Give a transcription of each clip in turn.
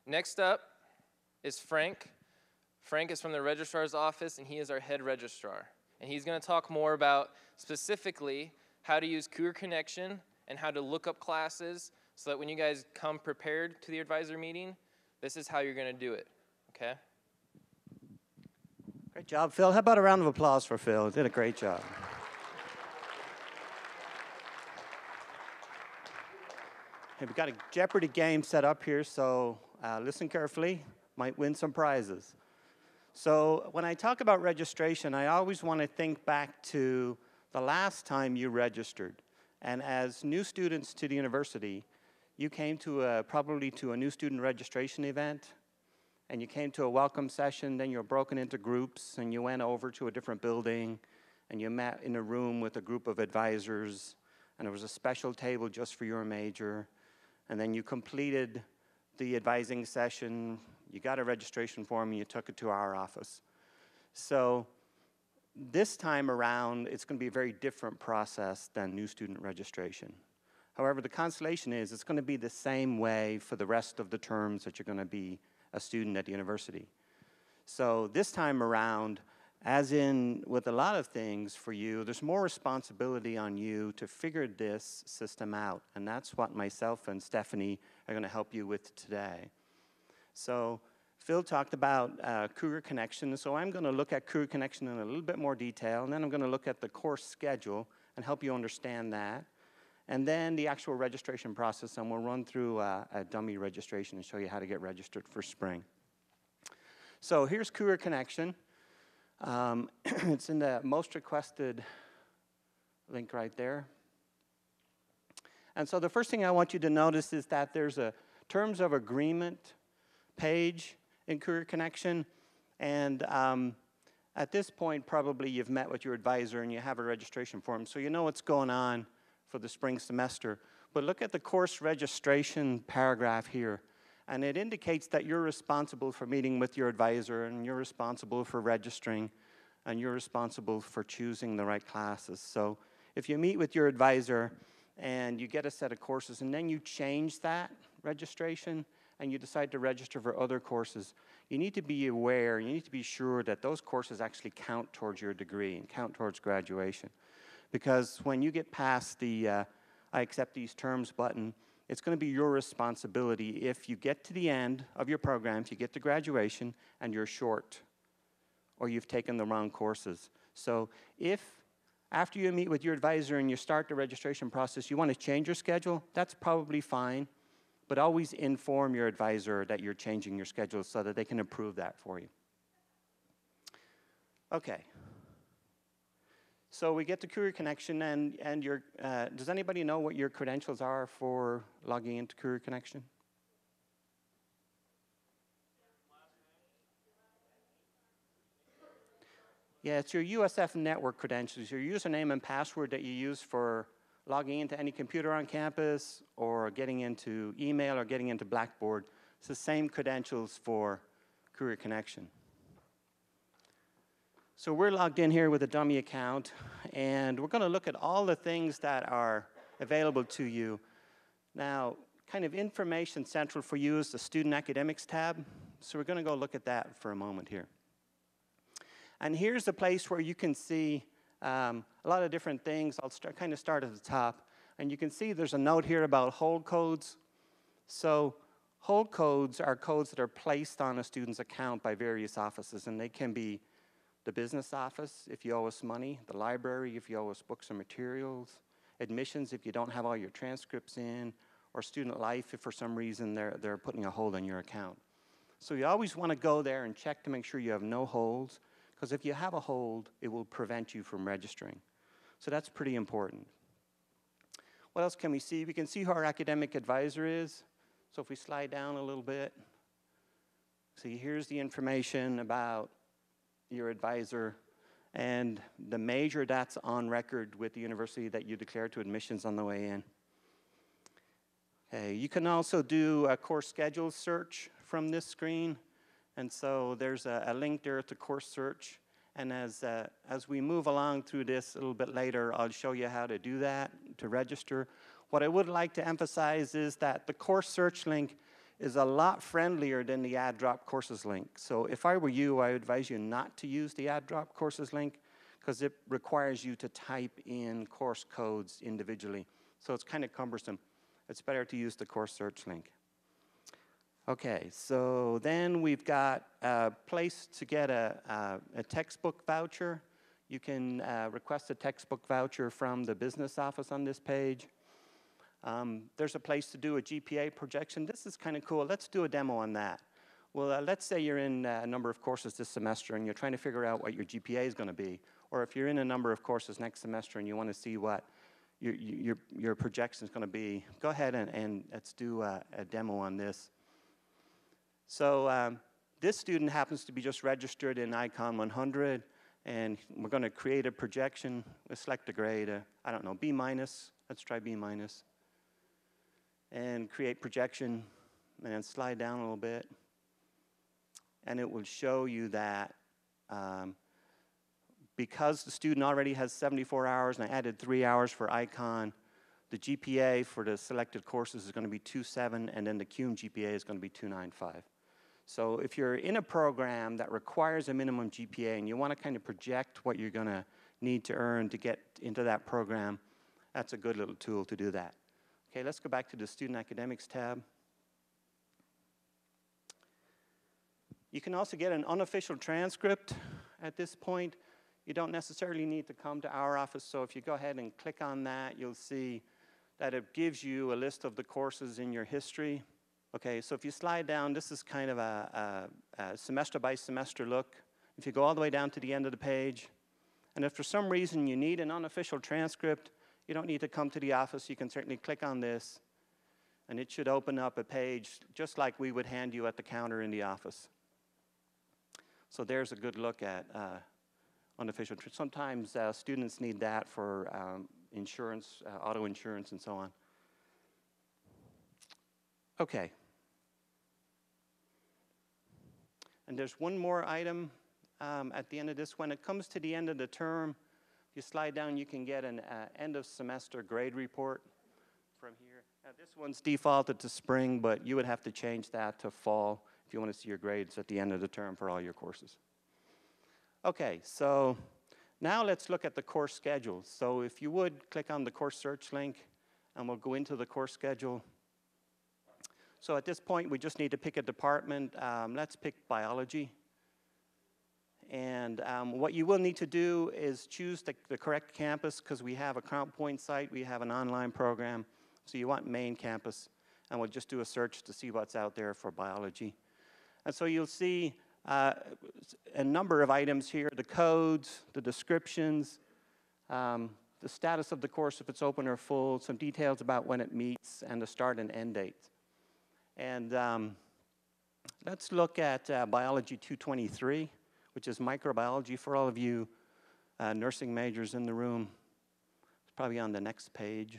Next up is Frank. Frank is from the registrar's office, and he is our head registrar. And he's going to talk more about specifically how to use Cougar Connection and how to look up classes so that when you guys come prepared to the advisor meeting, this is how you're going to do it, okay? Great job, Phil. How about a round of applause for Phil? He did a great job. Hey, we've got a Jeopardy game set up here, so listen carefully. Might win some prizes. So when I talk about registration, I always want to think back to the last time you registered. And as new students to the university, you came to probably to a new student registration event, and you came to a welcome session, then you were broken into groups, and you went over to a different building, and you met in a room with a group of advisors, and there was a special table just for your major, and then you completed the advising session, you got a registration form, and you took it to our office. So this time around, it's going to be a very different process than new student registration. However, the consolation is it's going to be the same way for the rest of the terms that you're going to be a student at the university. So this time around, as in with a lot of things for you, there's more responsibility on you to figure this system out. And that's what myself and Stephanie are going to help you with today. So Phil talked about Cougar Connection, so I'm going to look at Cougar Connection in a little bit more detail, and then I'm going to look at the course schedule and help you understand that. And then the actual registration process, and we'll run through a dummy registration and show you how to get registered for spring. So here's Cougar Connection. It's in the most requested link right there. And so the first thing I want you to notice is that there's a terms of agreement page in Cougar Connection, and at this point probably you've met with your advisor and you have a registration form, so you know what's going on for the spring semester. But look at the course registration paragraph here, and it indicates that you're responsible for meeting with your advisor, and you're responsible for registering, and you're responsible for choosing the right classes. So if you meet with your advisor and you get a set of courses and then you change that registration and you decide to register for other courses, you need to be aware, you need to be sure that those courses actually count towards your degree and count towards graduation. Because when you get past the I accept these terms button, it's going to be your responsibility if you get to the end of your program, if you get to graduation and you're short or you've taken the wrong courses. So if after you meet with your advisor and you start the registration process, you want to change your schedule, that's probably fine. But always inform your advisor that you're changing your schedule so that they can approve that for you. Okay. So we get to Cougar Connection, and your, does anybody know what your credentials are for logging into Cougar Connection? Yeah, it's your USF network credentials, your username and password that you use for logging into any computer on campus or getting into email or getting into Blackboard. It's the same credentials for Cougar Connection. So we're logged in here with a dummy account, and we're going to look at all the things that are available to you. Now, kind of information central for you is the Student Academics tab. So we're going to go look at that for a moment here. And here's the place where you can see a lot of different things. I'll kind of start at the top. And you can see there's a note here about hold codes. So hold codes are codes that are placed on a student's account by various offices. And they can be the business office if you owe us money, the library if you owe us books or materials, admissions if you don't have all your transcripts in, or student life if for some reason they're putting a hold on your account. So you always want to go there and check to make sure you have no holds. Because if you have a hold, it will prevent you from registering. So that's pretty important. What else can we see? We can see who our academic advisor is. So if we slide down a little bit, see here's the information about your advisor and the major that's on record with the university that you declare to admissions on the way in. Okay, you can also do a course schedule search from this screen. And so there's a link there to course search. And as we move along through this a little bit later, I'll show you how to do that, to register. What I would like to emphasize is that the course search link is a lot friendlier than the Add Drop Courses link. So if I were you, I would advise you not to use the Add Drop Courses link because it requires you to type in course codes individually. So it's kind of cumbersome. It's better to use the course search link. Okay, so then we've got a place to get a textbook voucher. You can request a textbook voucher from the business office on this page. There's a place to do a GPA projection. This is kind of cool. Let's do a demo on that. Well, let's say you're in a number of courses this semester and you're trying to figure out what your GPA is going to be. Or if you're in a number of courses next semester and you want to see what your projection is going to be, go ahead and let's do a demo on this. So this student happens to be just registered in Icon 100, and we're going to create a projection. We'll select a grade, I don't know, B-. Let's try B-. And create projection, and slide down a little bit. And it will show you that because the student already has 74 hours, and I added 3 hours for Icon, the GPA for the selected courses is going to be 2.7, and then the CUME GPA is going to be 2.95. So if you're in a program that requires a minimum GPA and you want to kind of project what you're going to need to earn to get into that program, that's a good little tool to do that. Okay, let's go back to the Student Academics tab. You can also get an unofficial transcript at this point. You don't necessarily need to come to our office, so if you go ahead and click on that, you'll see that it gives you a list of the courses in your history. Okay, so if you slide down, this is kind of a semester by semester look. If you go all the way down to the end of the page, and if for some reason you need an unofficial transcript, you don't need to come to the office. You can certainly click on this, and it should open up a page just like we would hand you at the counter in the office. So there's a good look at unofficial. Sometimes students need that for insurance, auto insurance, and so on. Okay. And there's one more item at the end of this. When it comes to the end of the term, if you slide down, you can get an end of semester grade report from here. Now, this one's defaulted to spring, but you would have to change that to fall if you want to see your grades at the end of the term for all your courses. Okay, so now let's look at the course schedule. So if you would, click on the course search link, and we'll go into the course schedule. So at this point, we just need to pick a department. Let's pick biology. And what you will need to do is choose the correct campus, because we have a Crown Point site, we have an online program. So you want main campus, and we'll just do a search to see what's out there for biology. And so you'll see a number of items here, the codes, the descriptions, the status of the course if it's open or full, some details about when it meets, and the start and end dates. And let's look at Biology 223, which is microbiology for all of you nursing majors in the room. It's probably on the next page.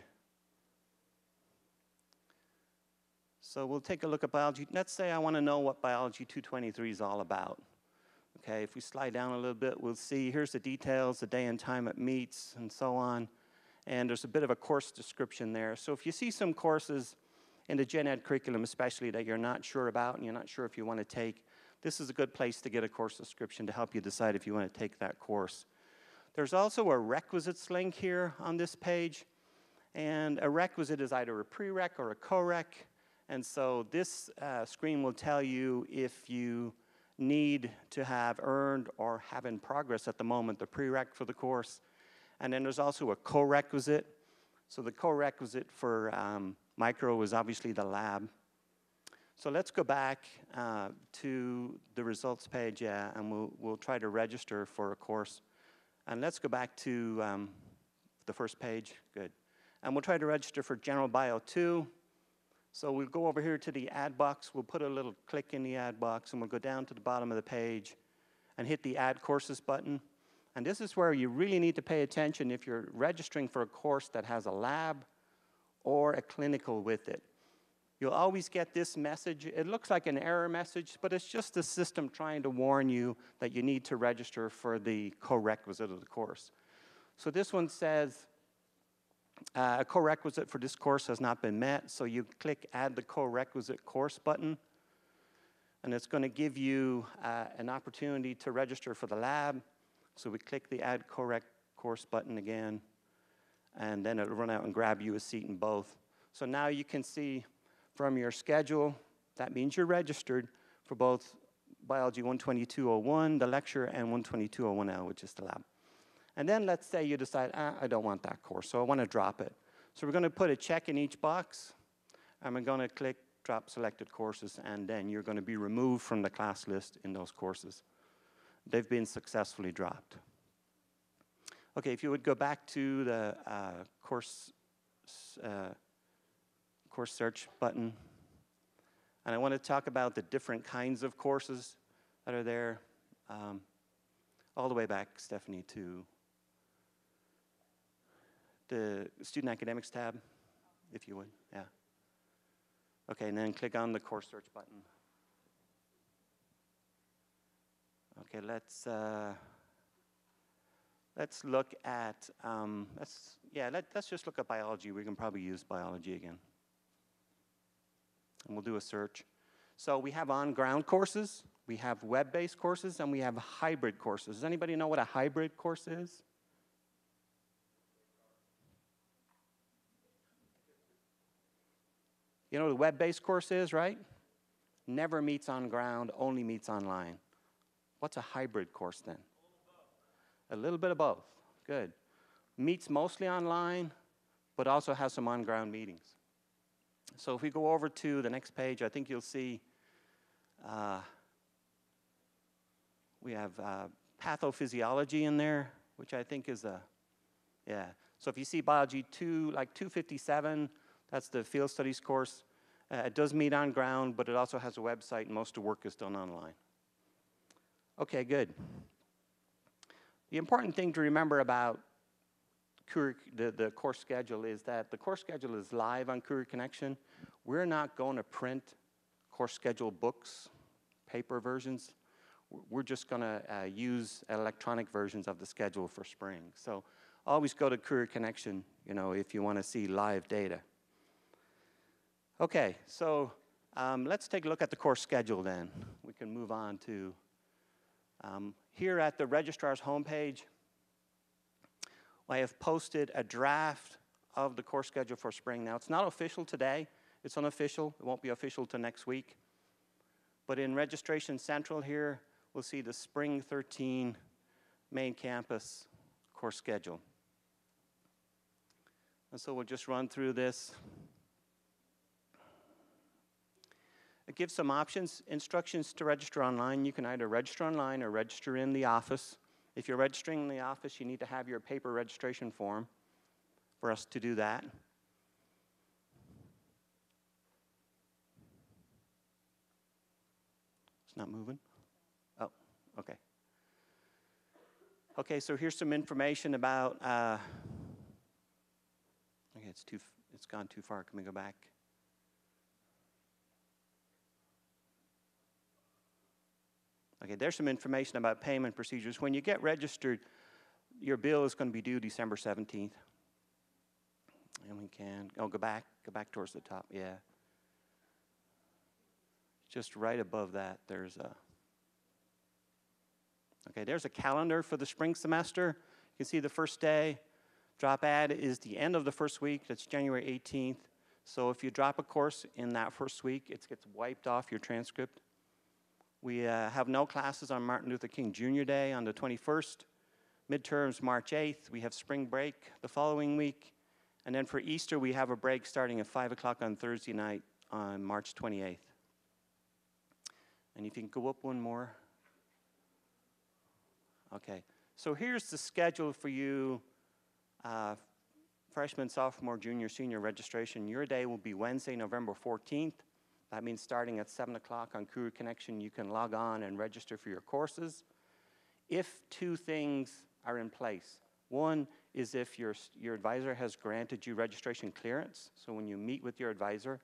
So we'll take a look at biology. Let's say I want to know what Biology 223 is all about. Okay, if we slide down a little bit, we'll see here's the details, the day and time it meets, and so on. And there's a bit of a course description there. So if you see some courses in the Gen Ed curriculum especially that you're not sure about and you're not sure if you want to take, this is a good place to get a course description to help you decide if you want to take that course. There's also a requisites link here on this page, and a requisite is either a prereq or a coreq, and so this screen will tell you if you need to have earned or have in progress at the moment the prereq for the course, and then there's also a corequisite. So the corequisite for micro is obviously the lab. So let's go back to the results page, and we'll try to register for a course. And let's go back to the first page, good. And we'll try to register for General Bio 2. So we'll go over here to the add box, we'll put a little click in the add box, and we'll go down to the bottom of the page and hit the Add Courses button. And this is where you really need to pay attention if you're registering for a course that has a lab or a clinical with it. You'll always get this message. It looks like an error message, but it's just the system trying to warn you that you need to register for the co-requisite of the course. So this one says, A co-requisite for this course has not been met, so you click Add the Co-requisite Course button, and it's going to give you an opportunity to register for the lab. So we click the Add Course button again, and then it'll run out and grab you a seat in both. So now you can see from your schedule, that means you're registered for both Biology 122.01, the lecture, and 122.01L, which is the lab. And then let's say you decide, I don't want that course, so I want to drop it. So we're going to put a check in each box, and we're going to click Drop Selected Courses, and then you're going to be removed from the class list in those courses. They've been successfully dropped. Okay, if you would go back to the course search button, and I want to talk about the different kinds of courses that are there. All the way back, Stephanie, to the Student Academics tab, if you would, yeah. Okay, and then click on the course search button. Okay, let's look at, let's just look at biology. We can probably use biology again. And we'll do a search. So we have on-ground courses, we have web-based courses, and we have hybrid courses. Does anybody know what a hybrid course is? You know what a web-based course is, right? Never meets on ground, only meets online. What's a hybrid course then? A little bit of both. Good. Meets mostly online, but also has some on-ground meetings. So if we go over to the next page, I think you'll see we have pathophysiology in there, which I think is yeah. So if you see biology 257, that's the field studies course. It does meet on ground, but it also has a website, and most of the work is done online. Okay, good. The important thing to remember about the course schedule is that the course schedule is live on Career Connection. We're not going to print course schedule books, paper versions. We're just going to use electronic versions of the schedule for spring. So always go to Career Connection, if you want to see live data. Okay, so let's take a look at the course schedule then. We can move on to here at the registrar's homepage. I have posted a draft of the course schedule for spring. Now, it's not official today. It's unofficial. It won't be official till next week. But in Registration Central here, we'll see the Spring 13 main campus course schedule. And so we'll just run through this. It gives some options, instructions to register online. You can either register online or register in the office. If you're registering in the office, you need to have your paper registration form for us to do that. It's not moving? Oh, okay. Okay, so here's some information about, okay, it's gone too far. Can we go back? Okay, there's some information about payment procedures. When you get registered, your bill is going to be due December 17th. And we can, go back towards the top, yeah. Just right above that, there's a calendar for the spring semester. You can see the first day. Drop add is the end of the first week. That's January 18th. So if you drop a course in that first week, it gets wiped off your transcript. We have no classes on Martin Luther King Jr. Day on the 21st. Midterms, March 8th. We have spring break the following week. And then for Easter, we have a break starting at 5 o'clock on Thursday night on March 28th. And if you can go up one more. Okay, so here's the schedule for you, freshman, sophomore, junior, senior registration. Your day will be Wednesday, November 14th. That means starting at 7 o'clock on Career Connection, you can log on and register for your courses. If two things are in place. One is if your advisor has granted you registration clearance. So when you meet with your advisor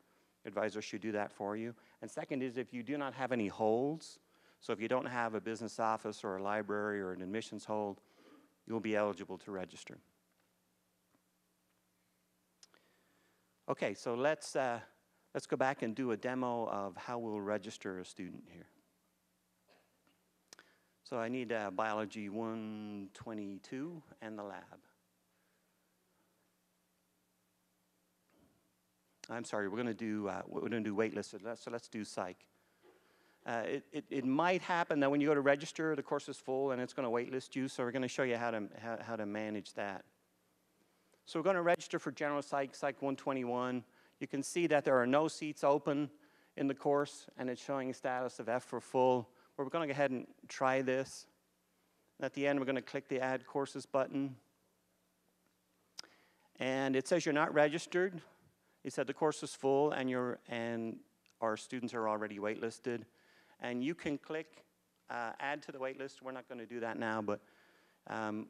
should do that for you. And second is if you do not have any holds. So if you don't have a business office or a library or an admissions hold, you'll be eligible to register. Okay, so let's go back and do a demo of how we'll register a student here. So I need Biology 122 and the lab. I'm sorry, we're going to do waitlisted. So let's do psych. It might happen that when you go to register, the course is full and it's going to waitlist you. So we're going to show you how to manage that. So we're going to register for general psych, Psych 121. You can see that there are no seats open in the course, and it's showing a status of F for full. We're going to go ahead and try this. And at the end, we're going to click the Add Courses button. And it says you're not registered. It said the course is full, and our students are already waitlisted. And you can click Add to the waitlist. We're not going to do that now, but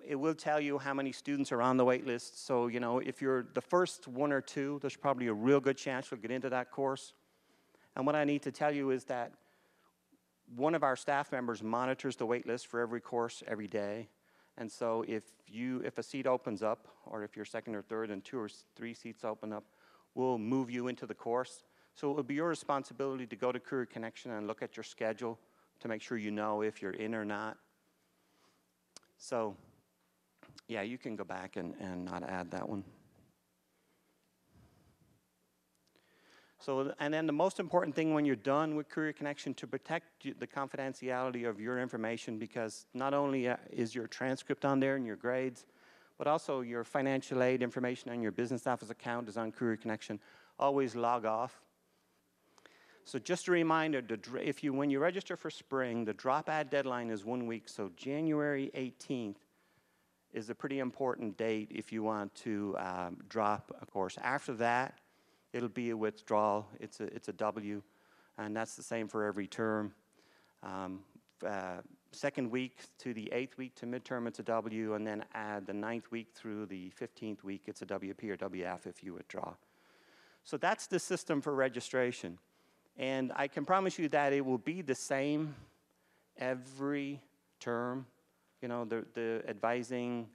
it will tell you how many students are on the wait list. So, you know, if you're the first one or two, there's probably a real good chance you'll get into that course. And what I need to tell you is that one of our staff members monitors the wait list for every course every day. And so if a seat opens up, or if you're second or third and 2 or 3 seats open up, we'll move you into the course. So it will be your responsibility to go to Career Connection and look at your schedule to make sure you know if you're in or not. So, yeah, you can go back and not add that one. So, and then the most important thing when you're done with Career Connection, to protect the confidentiality of your information, because not only is your transcript on there and your grades, but also your financial aid information and your business office account is on Career Connection. Always log off. So just a reminder, when you register for spring, the drop ad deadline is 1 week. So January 18th is a pretty important date if you want to drop a course. After that, it'll be a withdrawal. It's a W, and that's the same for every term. Second week to the 8th week to midterm, it's a W, and then add the 9th week through the 15th week, it's a WP or WF if you withdraw. So that's the system for registration. And I can promise you that it will be the same every term. You know, the advising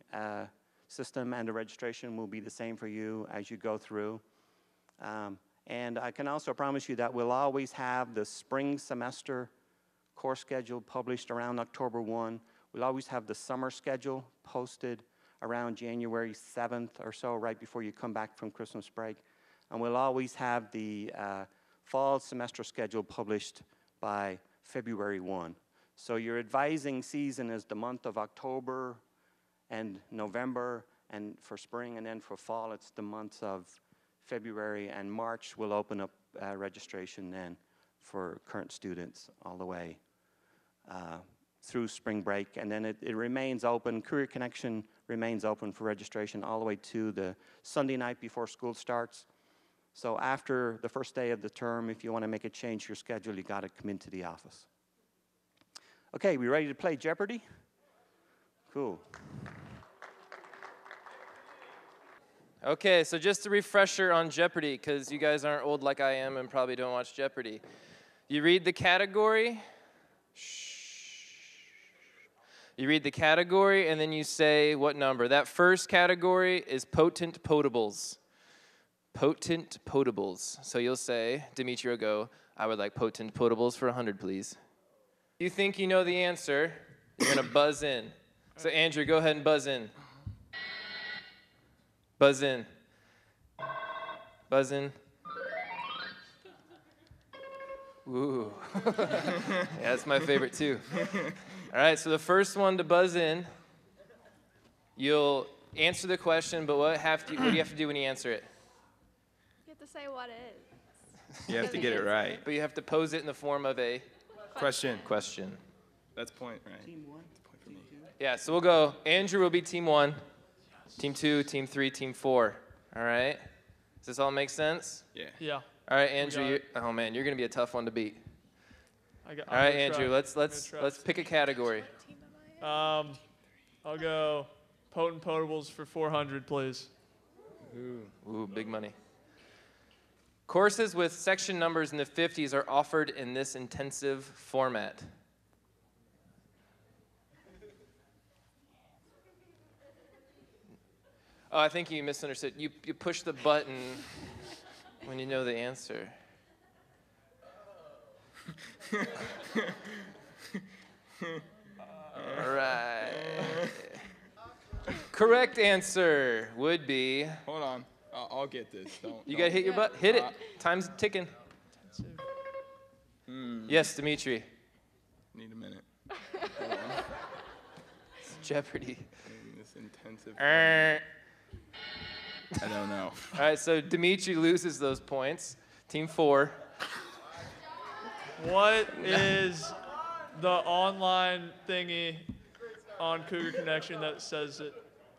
system and the registration will be the same for you as you go through. And I can also promise you that we'll always have the spring semester course schedule published around October 1. We'll always have the summer schedule posted around January 7th or so, right before you come back from Christmas break. And we'll always have the fall semester schedule published by February 1. So your advising season is the month of October and November, and for spring, and then for fall, it's the months of February and March. We'll open up registration then for current students all the way through spring break, and then it remains open. Career Connection remains open for registration all the way to the Sunday night before school starts. So after the first day of the term, if you want to make a change to your schedule, you got to come into the office. Okay, we ready to play Jeopardy? Cool. Okay, so just a refresher on Jeopardy, because you guys aren't old like I am and probably don't watch Jeopardy. You read the category. Shh. You read the category, and then you say what number. That first category is potent potables. Potent potables. So you'll say, Dimitri will go, I would like potent potables for 100, please. You think you know the answer, you're going to buzz in. So Andrew, go ahead and buzz in. Buzz in. Buzz in. Ooh. Yeah, that's my favorite too. All right, so the first one to buzz in, you'll answer the question, but what do you have to do when you answer it? You have to say what it is. You have to get it right. But you have to pose it in the form of a Question. That's point, right? Team 1? That's point for me. Yeah, so we'll go. Andrew will be team 1, team 2, team 3, team 4. All right? Does this all make sense? Yeah. Yeah. All right, Andrew. got Oh man, you're gonna be a tough one to beat. I'm All right, gonna Andrew. try. Let's pick a category. What team am I in? I'll go potent potables for 400, please. Ooh, big money. Courses with section numbers in the 50s are offered in this intensive format. Oh, I think you misunderstood. You push the button when you know the answer. All right. Correct answer would be. Hold on. I'll get this. You gotta hit your butt. Hit it. Time's ticking. Yes, Dimitri. Need a minute. It's Jeopardy. This intensive. All I don't know. right, so Dimitri loses those points. Team 4. What is the online thingy on Cougar Connection that says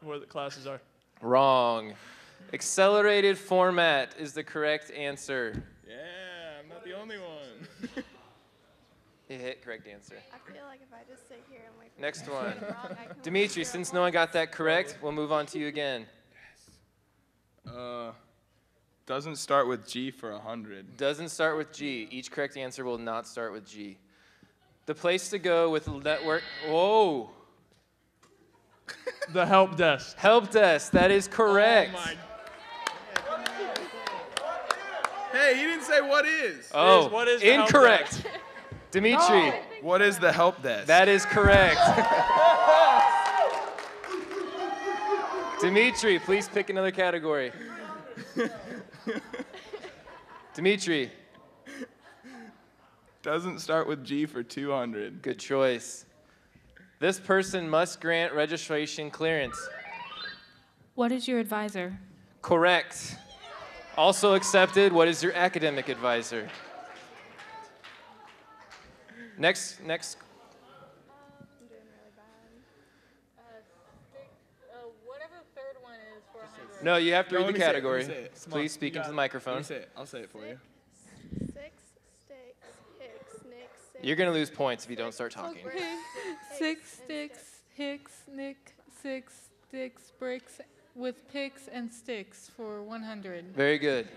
where the classes are? Wrong. Accelerated format is the correct answer. Yeah, I'm not the only one. You hit correct answer. I feel like if I just sit here and wait for Next you to one. get it wrong, I can Dimitri, zero since no one points. got that correct, we'll move on to you again. Doesn't start with G for 100. Doesn't start with G. Each correct answer will not start with G. The place to go with network. Whoa. The help desk. Help desk. That is correct. Oh my. Hey, he didn't say what is. Oh, What is the help incorrect. Dimitri, What is the help desk? that is correct. Dimitri, please pick another category. Dimitri, Doesn't start with G for 200. good choice. This person must grant registration clearance. What is your advisor? Correct. Also accepted, what is your academic advisor? Next. I'm doing really bad. Whatever third one is for 100. No, you have to No, read let the me say it, let me category. say it. Come on, Please speak you into got the it. microphone. Let me say it. I'll say it for you. Six, sticks, hicks, nicks, six. You're going to lose points if you don't start talking. Okay. 6 sticks, hicks, nick, 6 sticks, bricks with picks and sticks for 100. Very good.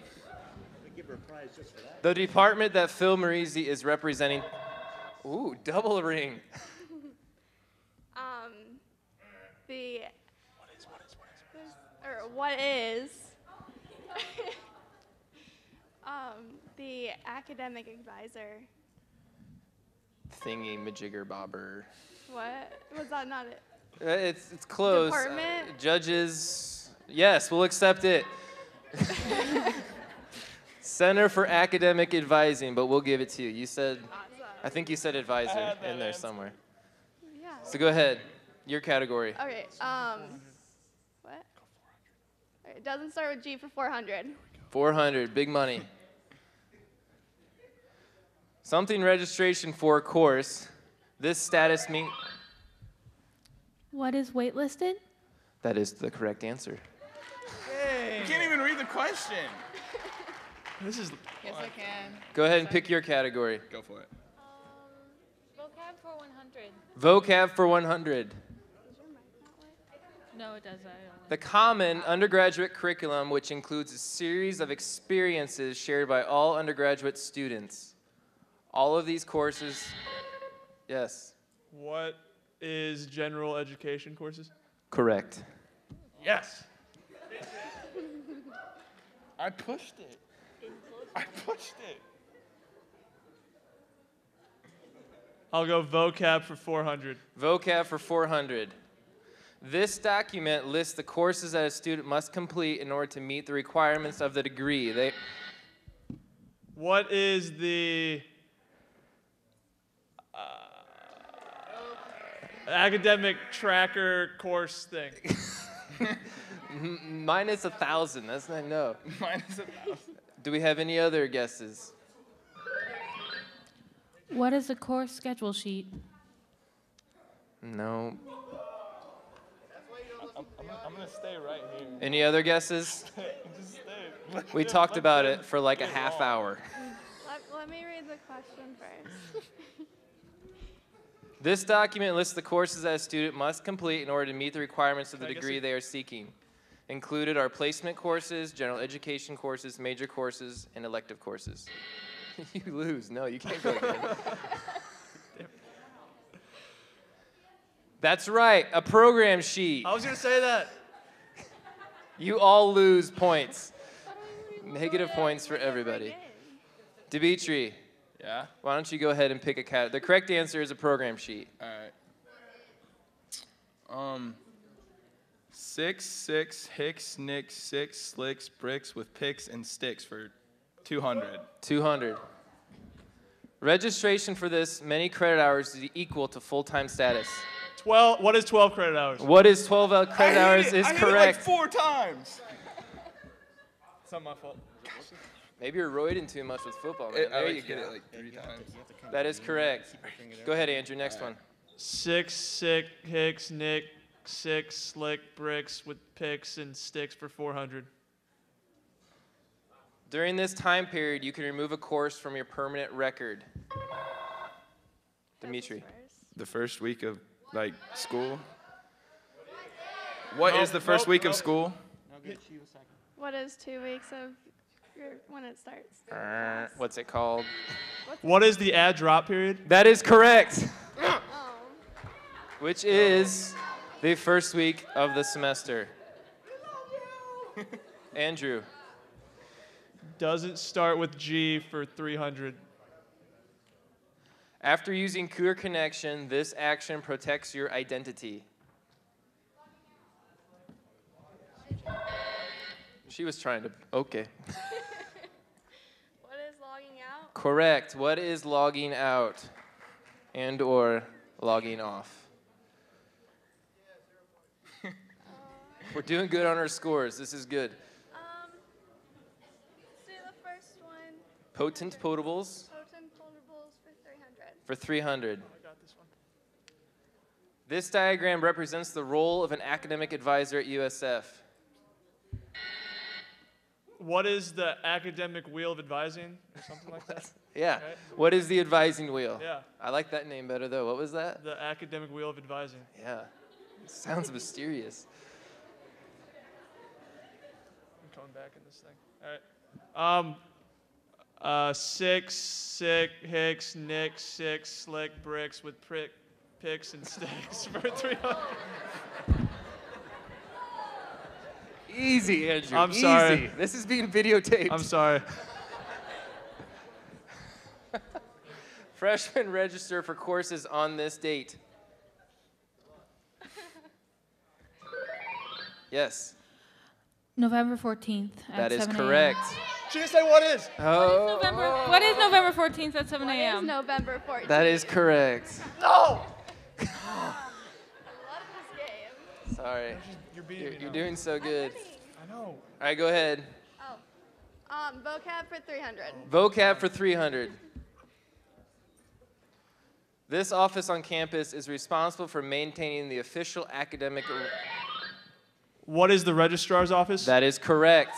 The department that Phil Marisi is representing. Ooh, double ring. The. What is? The academic advisor. Thingy, majigger, bobber. What? Was that not it? It's close. Department? Judges. Yes, we'll accept it. Center for Academic Advising, but we'll give it to you. You said, I think you said advisor in there somewhere. Yeah. So go ahead. Your category. Okay. What? It doesn't start with G for 400. 400, big money. Something registration for a course. This status mean. What is waitlisted? That is the correct answer. You can't even read the question. This is Yes, I can. Go ahead and pick your category. Go for it. Vocab for 100. Vocab for 100. No, it does. I don't. The common undergraduate curriculum, which includes a series of experiences shared by all undergraduate students. All of these courses, yes, what is general education courses? correct. Yes. I pushed it. I pushed it. I'll go vocab for 400. Vocab for 400. This document lists the courses that a student must complete in order to meet the requirements of the degree. What is the academic tracker course thing? Minus 1,000, that's not, no. Minus 1,000. Do we have any other guesses? What is a course schedule sheet? No. I'm gonna stay right here. Any other guesses? Just stay. We talked about it for like a half hour. Let me read the question first. This document lists the courses that a student must complete in order to meet the requirements of the Can I guess degree it? they are seeking. Included are placement courses, general education courses, major courses, and elective courses. You lose. No, you can't go again. That's right, a program sheet. I was going to say that. You all lose points. Negative points for everybody. Dimitri, Yeah? why don't you go ahead and pick a cat? The correct answer is a program sheet. All right. 6, 6, Hicks, Nick, 6, Slicks, Bricks with picks and sticks for 200. 200. Registration for this many credit hours is equal to full-time status. 12. What is 12 credit hours? What is 12 credit hours is I hit it correct. like 4 times. It's not my fault. Maybe you're roiding too much with football, man. I There like you hit go. it like 3 times. That is correct. Go ahead, Andrew. Next one. 6, Sick, Hicks, Nick, 6, Slick, Bricks with picks and sticks for 400. During this time period, you can remove a course from your permanent record. Dimitri. The first week of like school. What is the first week of school? What is 2 weeks of when it starts? What's it called? What is the add drop period? That is correct, Oh. which is the first week of the semester. Andrew. Doesn't start with G for 300. After using Cougar Connection, this action protects your identity. She was trying to, okay. What is logging out? Correct. What is logging out and or logging off? We're doing good on our scores. This is good. See the first one. Potent potables Potent foldables for 300. for 300. I got this one. This diagram represents the role of an academic advisor at USF. What is the academic wheel of advising or something like that? Yeah. Okay. What is the advising wheel? Yeah, I like that name better, though. What was that? the academic wheel of advising. Yeah. Sounds mysterious. I'm coming back in this thing. All right. 6, Sick, Hicks, Nick, 6, Slick, Bricks with picks and sticks for 300. Easy, Andrew. I'm Easy. sorry. This is being videotaped. I'm sorry. Freshmen register for courses on this date. Yes, November 14th at that is 7 a.m. correct. She didn't say what is. Oh, What is November 14th at 7 What is a.m.? November 14th? that is correct. No! I love this game. Sorry. You're beating me You're now. doing so good. I know. All right, go ahead. Oh. Vocab for 300. Vocab for 300. This office on campus is responsible for maintaining the official academic. What is the registrar's office? That is correct.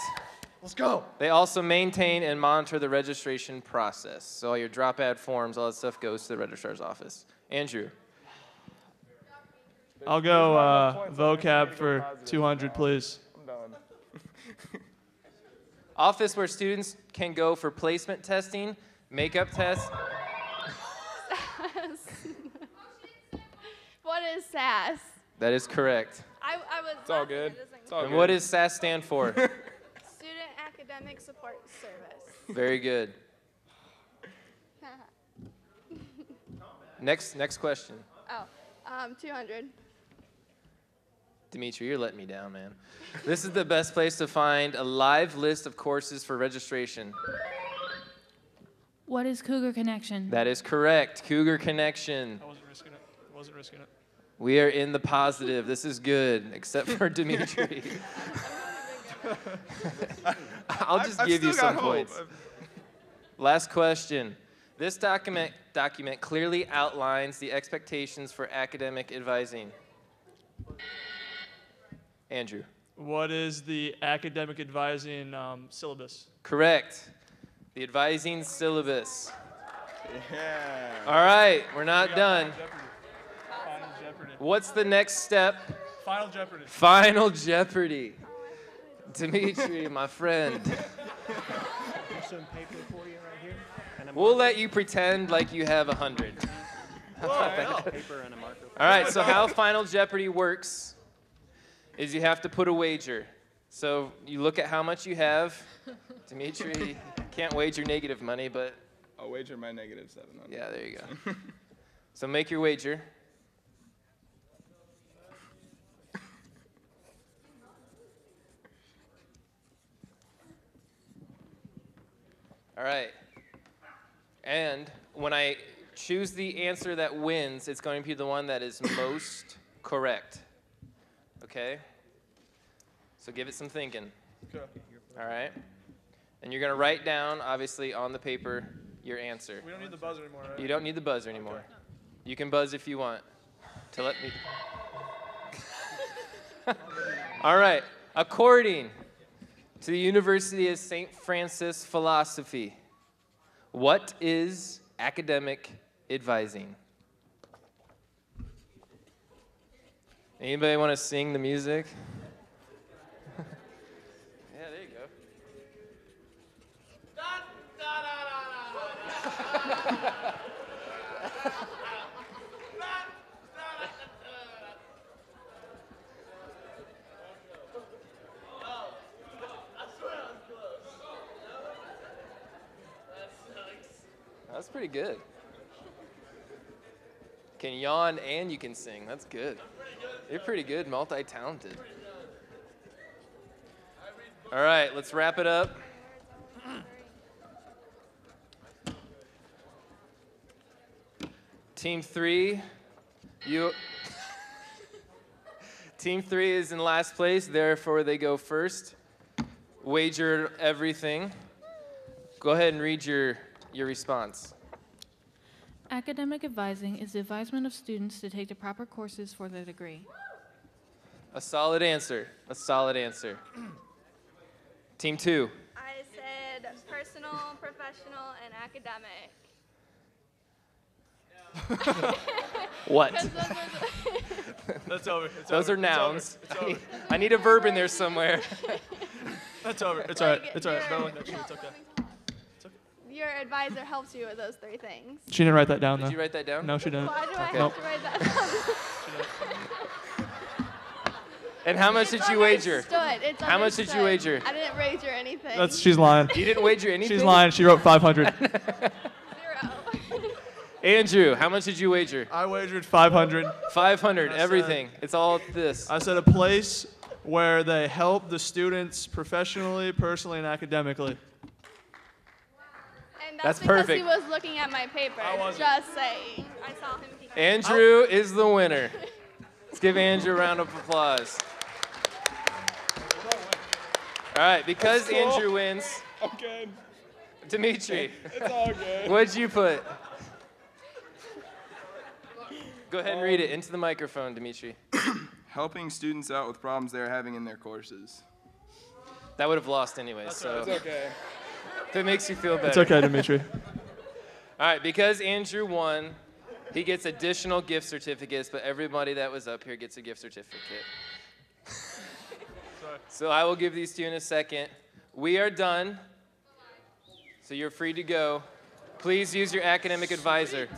Let's go. They also maintain and monitor the registration process. So all your drop ad forms, all that stuff goes to the registrar's office. Andrew. I'll go vocab for 200, please. I'm done. Office where students can go for placement testing, makeup tests. What is SAS? That is correct. I was. It's all good. It's all And good. what does SAS stand for? Student Academic Support Service. Very good. Next question. 200. Dimitri, you're letting me down, man. This is the best place to find a live list of courses for registration. What is Cougar Connection? That is correct. Cougar Connection. I wasn't risking it. I wasn't risking it. We are in the positive. This is good, except for Dimitri. I'll just I've give you still got some hope. points. Last question. This document clearly outlines the expectations for academic advising. Andrew. What is the academic advising syllabus? Correct. The advising syllabus. Yeah. All right, we're not done. Final Jeopardy. What's the next step? Final Jeopardy. Final Jeopardy. Dimitri, my friend. Some paper for you right here. And a We'll let you pretend like you have 100. paper and a marker. All right, so how Final Jeopardy works is you have to put a wager. So you look at how much you have. Dimitri, can't wager negative money, but I'll wager my negative 700. yeah, there you go. So make your wager. All right. And when I choose the answer that wins, it's going to be the one that is most correct. Okay? So give it some thinking. Okay. All right? And you're going to write down, obviously, on the paper, your answer. We don't need the buzzer anymore, right? You don't need the buzzer anymore. You can buzz if you want to let me. All right. According to the University of St. Francis philosophy, what is academic advising? Anybody want to sing the music? Yeah, there you go. That's pretty good. Can yawn and you can sing. That's good. You're pretty good, multi-talented. All right, let's wrap it up. Team 3, Team 3 is in last place, therefore they go first. Wagered everything. Go ahead and read your response. Academic advising is the advisement of students to take the proper courses for their degree. A solid answer. A solid answer. Team 2. I said personal, professional, and academic. What? 'Cause those are That's over. It's Those over. are nouns. It's over. I need a verb in there somewhere. That's over. It's all right. Like, It's all right. your- No one next to you. It's okay. Your advisor helps you with those 3 things. She didn't write that down, Did though. you write that down? No, she didn't. Why do I Okay. have to write that down? And how much did you wager? It's How much did you understood. wager? I didn't wager anything. She's lying. You didn't wager anything? She's lying. She wrote 500. 0. Andrew, how much did you wager? I wagered 500. 500, I everything. It's all this. I said a place where they help the students professionally, personally, and academically. And That's because perfect. he was looking at my paper. I wasn't. Just saying. I saw him peek. Andrew is the winner. Let's give Andrew a round of applause. All right, because Andrew wins, I'm good. Dimitri, It's all good. what'd you put? Go ahead and read it into the microphone, Dimitri. Helping students out with problems they're having in their courses. That would have lost anyway, so It's okay. if it makes you feel better. It's okay, Dimitri. All right, because Andrew won, he gets additional gift certificates, but everybody that was up here gets a gift certificate. So I will give these to you in a second. We are done, so you're free to go. Please use your academic advisor.